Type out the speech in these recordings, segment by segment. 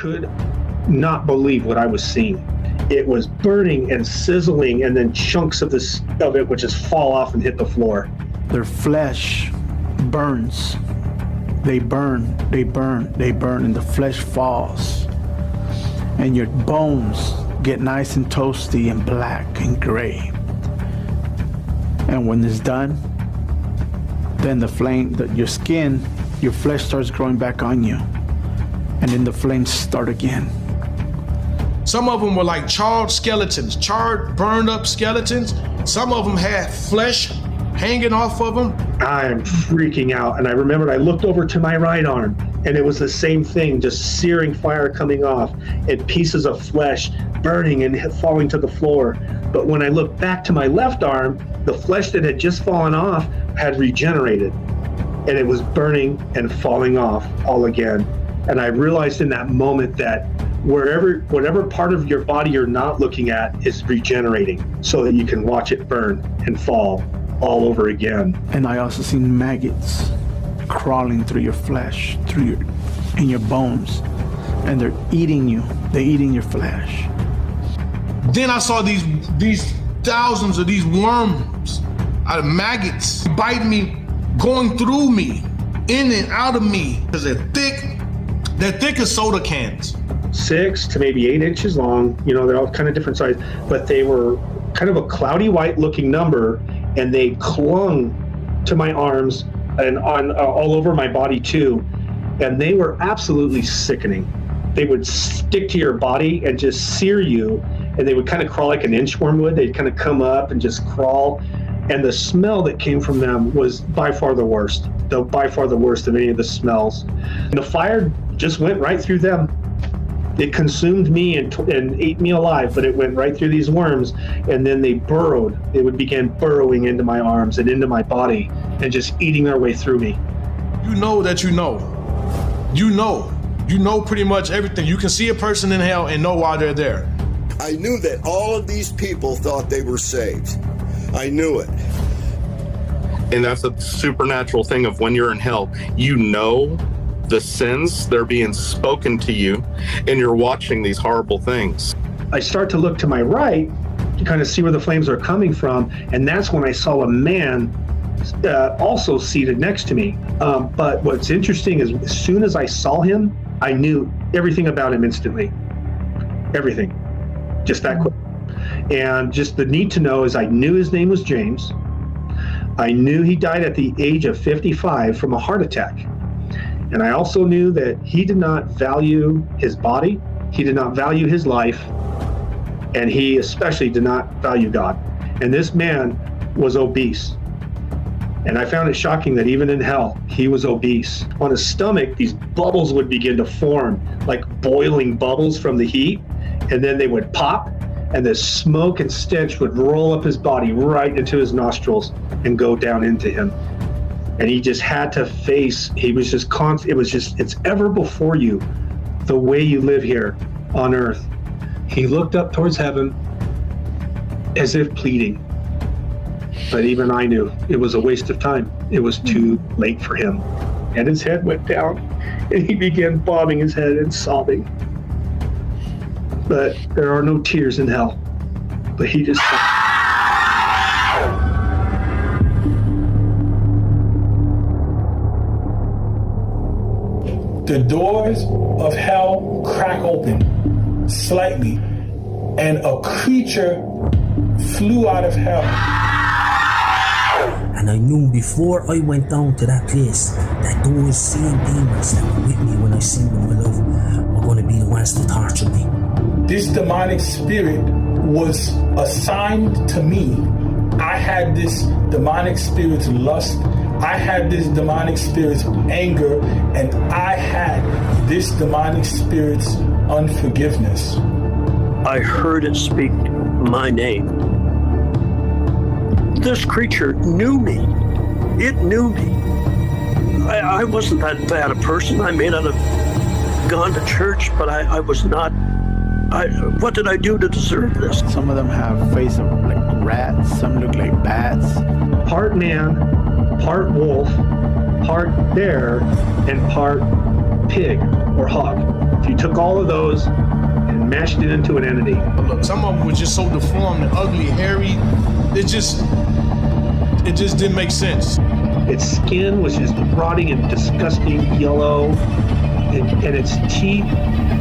could not believe what I was seeing. It was burning and sizzling, and then chunks of it would just fall off and hit the floor. Their flesh burns. They burn, they burn, they burn, and the flesh falls. And your bones get nice and toasty and black and gray. And when it's done, then the flame, your skin, your flesh starts growing back on you. And then the flames start again. Some of them were like charred skeletons, charred, burned up skeletons. Some of them had flesh hanging off of them. I am freaking out. And I remembered I looked over to my right arm, and it was the same thing, just searing fire coming off and pieces of flesh burning and falling to the floor. But when I looked back to my left arm, the flesh that had just fallen off had regenerated, and it was burning and falling off all again. And I realized in that moment that whatever part of your body you're not looking at is regenerating, so that you can watch it burn and fall all over again. And I also seen maggots crawling through your flesh, in your bones, and they're eating you. They're eating your flesh. Then I saw these thousands of these worms out of maggots biting me, going through me, in and out of me, because they're thick as soda cans. 6 to maybe 8 inches long. You know, they're all kind of different size, but they were kind of a cloudy white looking number, and they clung to my arms and on all over my body too. And they were absolutely sickening. They would stick to your body and just sear you, and they would kind of crawl like an inchworm would. They'd kind of come up and just crawl. And the smell that came from them was by far the worst. By far the worst of any of the smells. And the fire just went right through them. It consumed me and ate me alive, but it went right through these worms, and then they burrowed. They would begin burrowing into my arms and into my body and just eating their way through me. You know that you know. You know pretty much everything. You can see a person in hell and know why they're there. I knew that all of these people thought they were saved. I knew it. And that's a supernatural thing of when you're in hell, you know the sins, they're being spoken to you, and you're watching these horrible things. I start to look to my right to kind of see where the flames are coming from, and that's when I saw a man also seated next to me. But what's interesting is as soon as I saw him, I knew everything about him instantly. Everything. Just that quick. And just the need to know is I knew his name was James. I knew he died at the age of 55 from a heart attack. And I also knew that he did not value his body, he did not value his life, and he especially did not value God. And this man was obese. And I found it shocking that even in hell, he was obese. On his stomach, these bubbles would begin to form, like boiling bubbles from the heat, and then they would pop, and the smoke and stench would roll up his body right into his nostrils and go down into him. And he just had to face, he was just constant, it was just, it's ever before you, the way you live here on earth. He looked up towards heaven as if pleading. But even I knew it was a waste of time. It was too late for him. And his head went down, and he began bobbing his head and sobbing. But there are no tears in hell. But he just... The doors of hell crack open slightly, and a creature flew out of hell. And I knew before I went down to that place that those same demons that were with me when I seen them, my love, were going to be the ones to torture me. This demonic spirit was assigned to me. I had this demonic spirit's lust. I had this demonic spirit's anger, and I had this demonic spirit's unforgiveness. I heard it speak my name. This creature knew me. It knew me. I wasn't that bad a person. I may not have gone to church, but I was not. What did I do to deserve this? Some of them have face of like rats. Some look like bats. Part man, part wolf, part bear, and part pig. or hog. If you took all of those and mashed it into an entity. Look, some of them were just so deformed and ugly, hairy. It just didn't make sense. Its skin was just rotting and disgusting yellow, and its teeth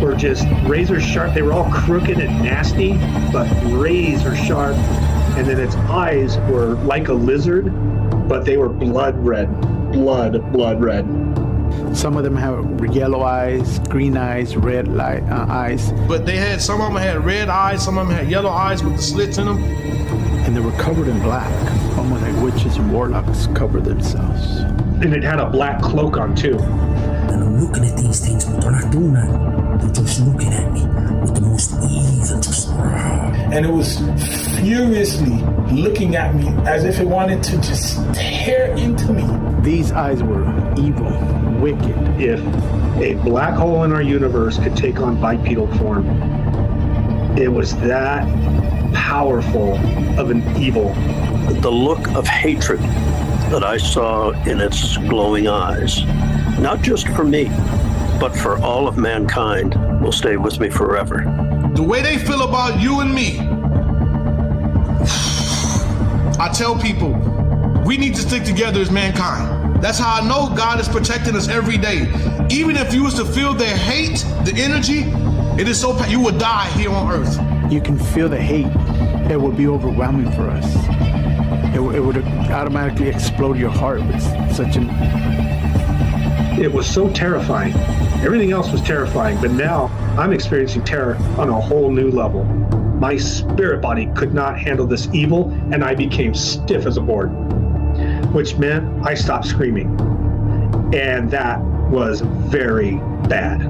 were just razor sharp. They were all crooked and nasty, but razor sharp. And then its eyes were like a lizard, but they were blood red. Blood red. Some of them have yellow eyes, green eyes, red eyes. But some of them had red eyes, some of them had yellow eyes with the slits in them. And they were covered in black, almost like witches and warlocks cover themselves. And it had a black cloak on too. And I'm looking at these things, but they're not doing that. They're just looking at me with the most evil, just. And it was furiously looking at me as if it wanted to just tear into me. These eyes were evil, wicked. If a black hole in our universe could take on bipedal form, it was that powerful of an evil. The look of hatred that I saw in its glowing eyes, not just for me, but for all of mankind, will stay with me forever. The way they feel about you and me, I tell people, we need to stick together as mankind. That's how I know God is protecting us every day. Even if you was to feel their hate, the energy, it is so, you would die here on earth. You can feel the hate. It would be overwhelming for us. It would automatically explode your heart with such an... It was so terrifying. Everything else was terrifying, but now I'm experiencing terror on a whole new level. My spirit body could not handle this evil, and I became stiff as a board, which meant I stopped screaming. And that was very bad.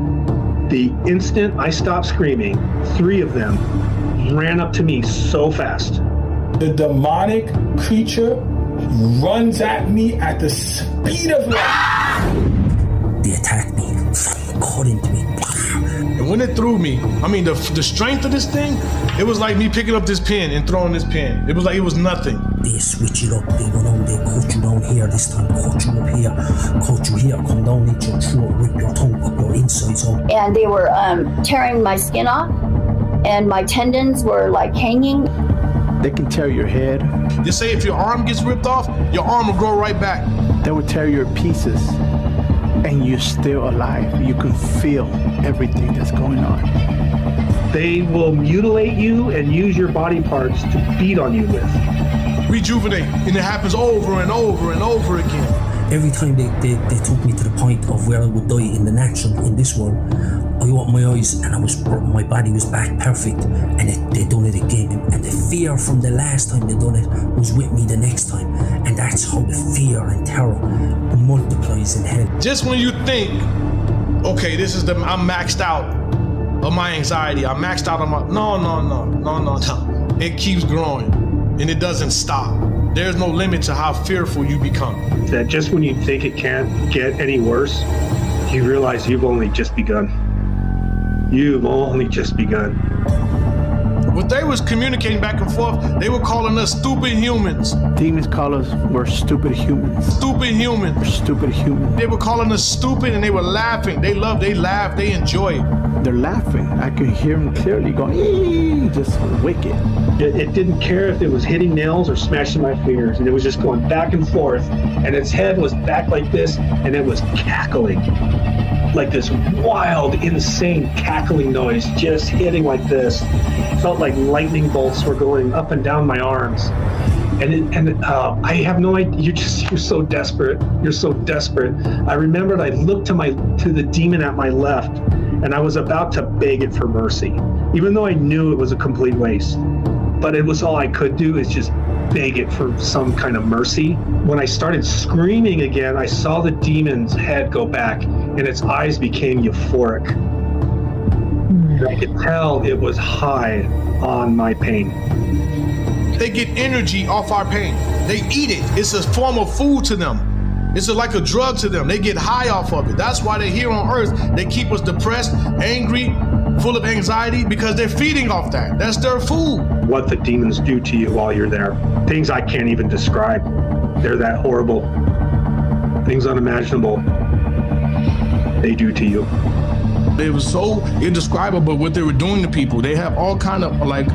The instant I stopped screaming, 3 of them ran up to me so fast. The demonic creature runs at me at the speed of light. They attacked me, caught into me. And when it threw me, I mean, the strength of this thing, it was like me picking up this pen and throwing this pen. It was like it was nothing. They switch it up. They go down, they cut you down here this time, cut you up here, cut you here, come down into your throat, rip your tongue up your insides out. And they were tearing my skin off, and my tendons were like hanging. They can tear your head. Just say if your arm gets ripped off, your arm will grow right back. They will tear your pieces, and you're still alive. You can feel everything that's going on. They will mutilate you and use your body parts to beat on you with. Rejuvenate, and it happens over and over and over again. Every time they took me to the point of where I would die in the natural, in this world, I opened my eyes and my body was back perfect, and they done it again. And the fear from the last time they done it was with me the next time. And that's how the fear and terror multiplies in hell. Just when you think, okay, I'm maxed out of my anxiety, I'm maxed out of my, no. It keeps growing, and it doesn't stop. There's no limit to how fearful you become. That just when you think it can't get any worse, you realize you've only just begun. You've only just begun. What they was communicating back and forth, they were calling us stupid humans. Demons call us, we're stupid humans. Stupid humans. We're stupid humans. They were calling us stupid, and they were laughing. They laugh, they enjoy it. They're laughing. I can hear them clearly going, eee, just wicked. It didn't care if it was hitting nails or smashing my fingers, and it was just going back and forth, and its head was back like this, and it was cackling. Like this wild, insane cackling noise, just hitting like this. It felt like lightning bolts were going up and down my arms. And I have no idea. You're so desperate. You're so desperate. I remembered I looked to the demon at my left, and I was about to beg it for mercy, even though I knew it was a complete waste. But it was all I could do is just beg it for some kind of mercy. When I started screaming again, I saw the demon's head go back, and its eyes became euphoric. And I could tell it was high on my pain. They get energy off our pain. They eat it. It's a form of food to them. It's like a drug to them. They get high off of it. That's why they're here on earth. They keep us depressed, angry, full of anxiety, because they're feeding off that. That's their food. What the demons do to you while you're there. Things I can't even describe. They're that horrible. Things unimaginable they do to you. They were so indescribable what they were doing to people. They have all kind of like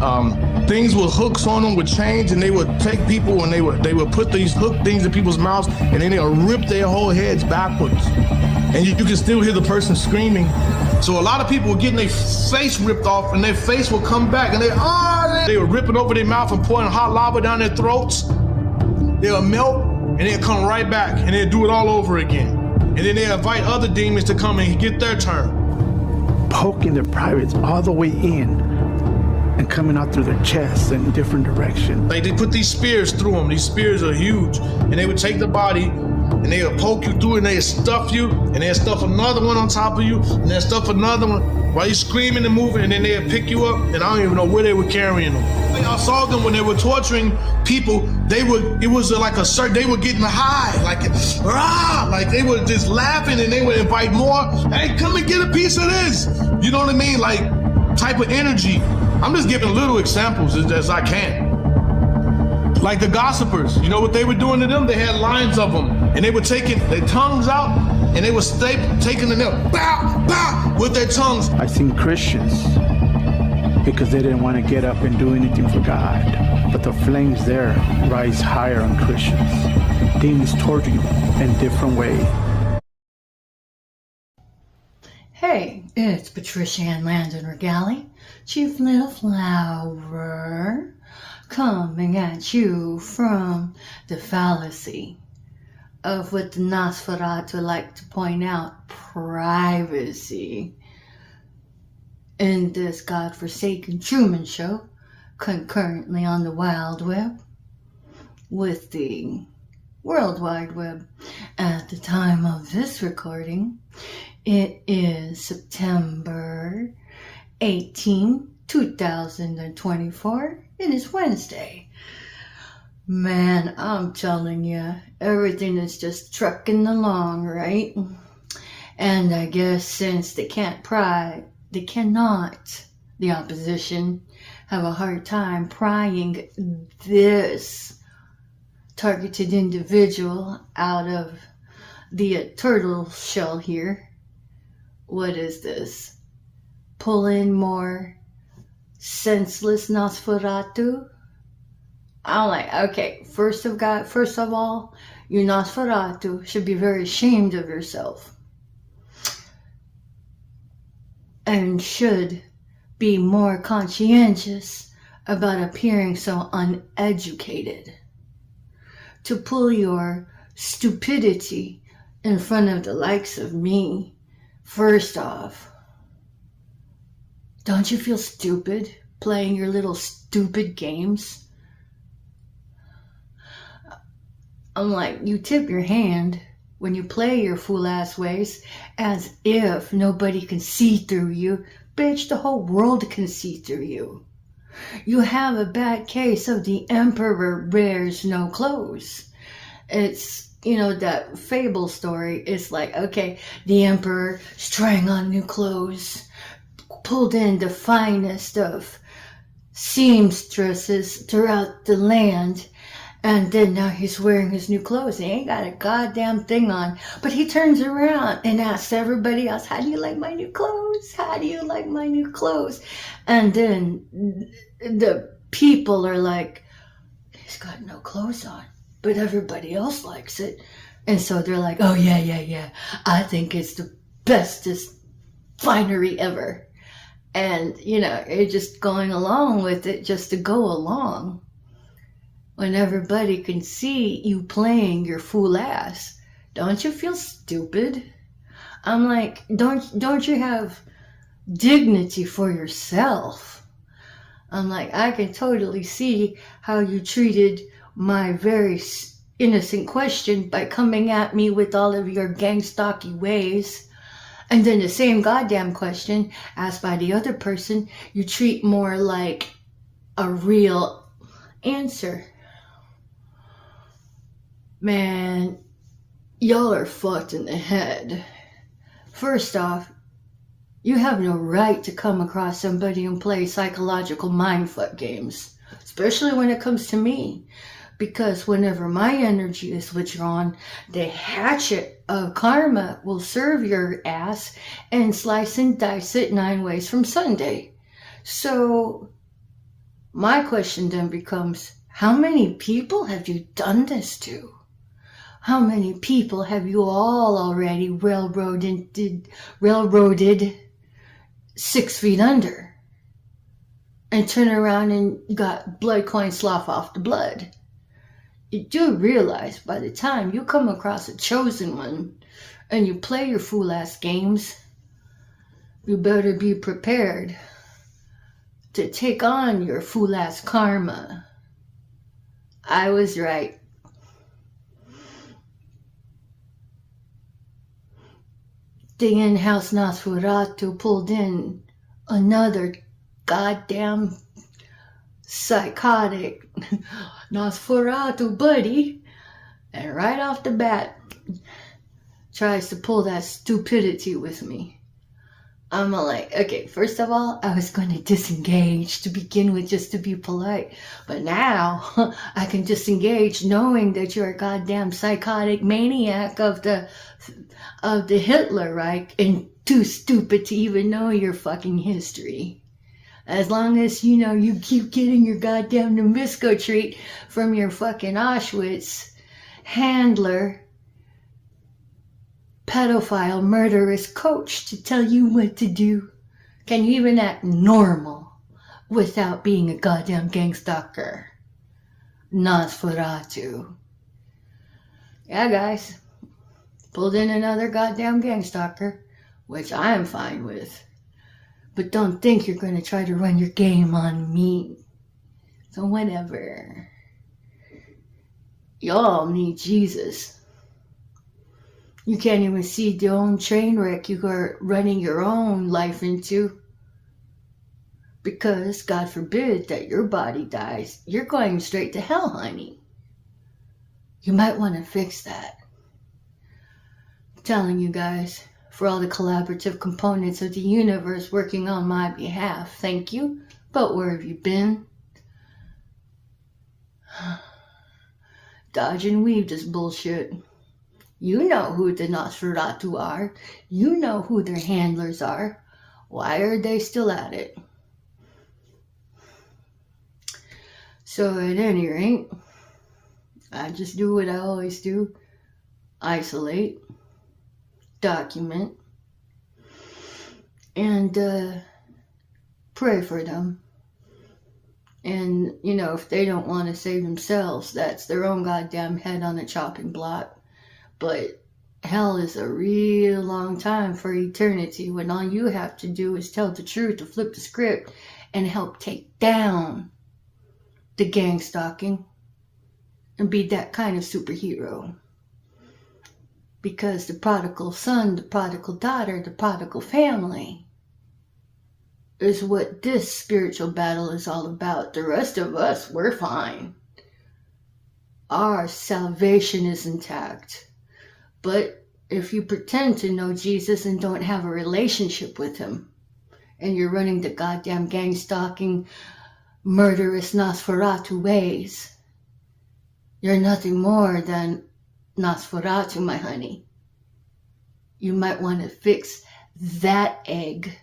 things with hooks on them with chains, and they would take people and they would put these hook things in people's mouths, and then they would rip their whole heads backwards. And you can still hear the person screaming. So a lot of people were getting their face ripped off, and their face would come back, and they were ripping over their mouth and pouring hot lava down their throats. They'll melt, and they'll come right back, and they'll do it all over again. And then they'll invite other demons to come and get their turn. Poking their privates all the way in and coming out through their chests in different directions. Like they put these spears through them. These spears are huge. And they would take the body and they would poke you through it, and they would stuff you, and they'd stuff another one on top of you, and they'd stuff another one while you're screaming and moving, and then they'd pick you up, and I don't even know where they were carrying them. I saw them when they were torturing people. They were getting high, like they were just laughing, and they would invite more. Hey, come and get a piece of this. You know what I mean? Like type of energy. I'm just giving little examples as I can. Like the gossipers, you know what they were doing to them? They had lines of them, and they were taking their tongues out, and they were taking the nail, bow, bow, with their tongues. I seen Christians, because they didn't want to get up and do anything for God. But the flames there rise higher on Christians. Demons torture you in different ways. Hey, it's Patricia Ann Landon Regali, Chief Little Flower, coming at you from the fallacy of what the Nosferatu like to point out, privacy. In this godforsaken Truman Show, concurrently on the Wild Web, with the World Wide Web. At the time of this recording, it is September 18, 2024. It is Wednesday. Man, I'm telling you, everything is just trucking along, right? And I guess since they cannot, the opposition, have a hard time prying this targeted individual out of the turtle shell here. What is this? Pull in more senseless Nosferatu? I'm like, okay, first of all, you Nosferatu should be very ashamed of yourself. And should be more conscientious about appearing so uneducated. To pull your stupidity in front of the likes of me, first off, don't you feel stupid playing your little stupid games? I'm like, you tip your hand when you play your fool-ass ways as if nobody can see through you. Bitch, the whole world can see through you. You have a bad case of the emperor wears no clothes. It's, that fable story. It's like, okay, the emperor is trying on new clothes, pulled in the finest of seamstresses throughout the land, and then now he's wearing his new clothes. He ain't got a goddamn thing on. But he turns around and asks everybody else, how do you like my new clothes? How do you like my new clothes? And then the people are like, he's got no clothes on, but everybody else likes it. And so they're like, oh, yeah. I think it's the bestest finery ever. And, you're just going along with it just to go along. When everybody can see you playing your fool ass, don't you feel stupid? I'm like, don't you have dignity for yourself? I'm like, I can totally see how you treated my very innocent question by coming at me with all of your gang stalky ways. And then the same goddamn question asked by the other person, you treat more like a real answer. Man, y'all are fucked in the head. First off, you have no right to come across somebody and play psychological mindfuck games, especially when it comes to me, because whenever my energy is withdrawn, the hatchet karma will serve your ass and slice and dice it 9 ways from Sunday. So my question then becomes, how many people have you done this to? How many people have you all already railroaded 6 feet under and turn around and got blood coin slough off the blood? You do realize by the time you come across a chosen one and you play your fool ass games, you better be prepared to take on your fool ass karma. I was right. The in-house Nosferatu pulled in another goddamn psychotic Nosferatu buddy, and right off the bat tries to pull that stupidity with me. I'm like, okay, first of all, I was going to disengage to begin with just to be polite. But now I can disengage knowing that you're a goddamn psychotic maniac of the Hitler Reich and too stupid to even know your fucking history. As long as, you keep getting your goddamn Nabisco treat from your fucking Auschwitz handler, pedophile, murderous coach to tell you what to do. Can you even act normal without being a goddamn gang stalker? Nosferatu. Yeah, guys. Pulled in another goddamn gang stalker, which I am fine with. But don't think you're going to try to run your game on me. So whatever. Y'all need Jesus. You can't even see the own train wreck you are running your own life into. Because, God forbid, that your body dies. You're going straight to hell, honey. You might want to fix that. I'm telling you guys, for all the collaborative components of the universe working on my behalf, thank you. But where have you been? Dodge and weave this bullshit. You know who the Nosferatu are. You know who their handlers are. Why are they still at it? So at any rate, I just do what I always do. Isolate. Document. And pray for them. And, if they don't want to save themselves, that's their own goddamn head on the chopping block. But hell is a real long time for eternity when all you have to do is tell the truth, to flip the script, and help take down the gang stalking and be that kind of superhero. Because the prodigal son, the prodigal daughter, the prodigal family is what this spiritual battle is all about. The rest of us, we're fine. Our salvation is intact. But if you pretend to know Jesus and don't have a relationship with him, and you're running the goddamn gang stalking, murderous Nosferatu ways, you're nothing more than Nosferatu, my honey. You might want to fix that egg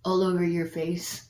all over your face.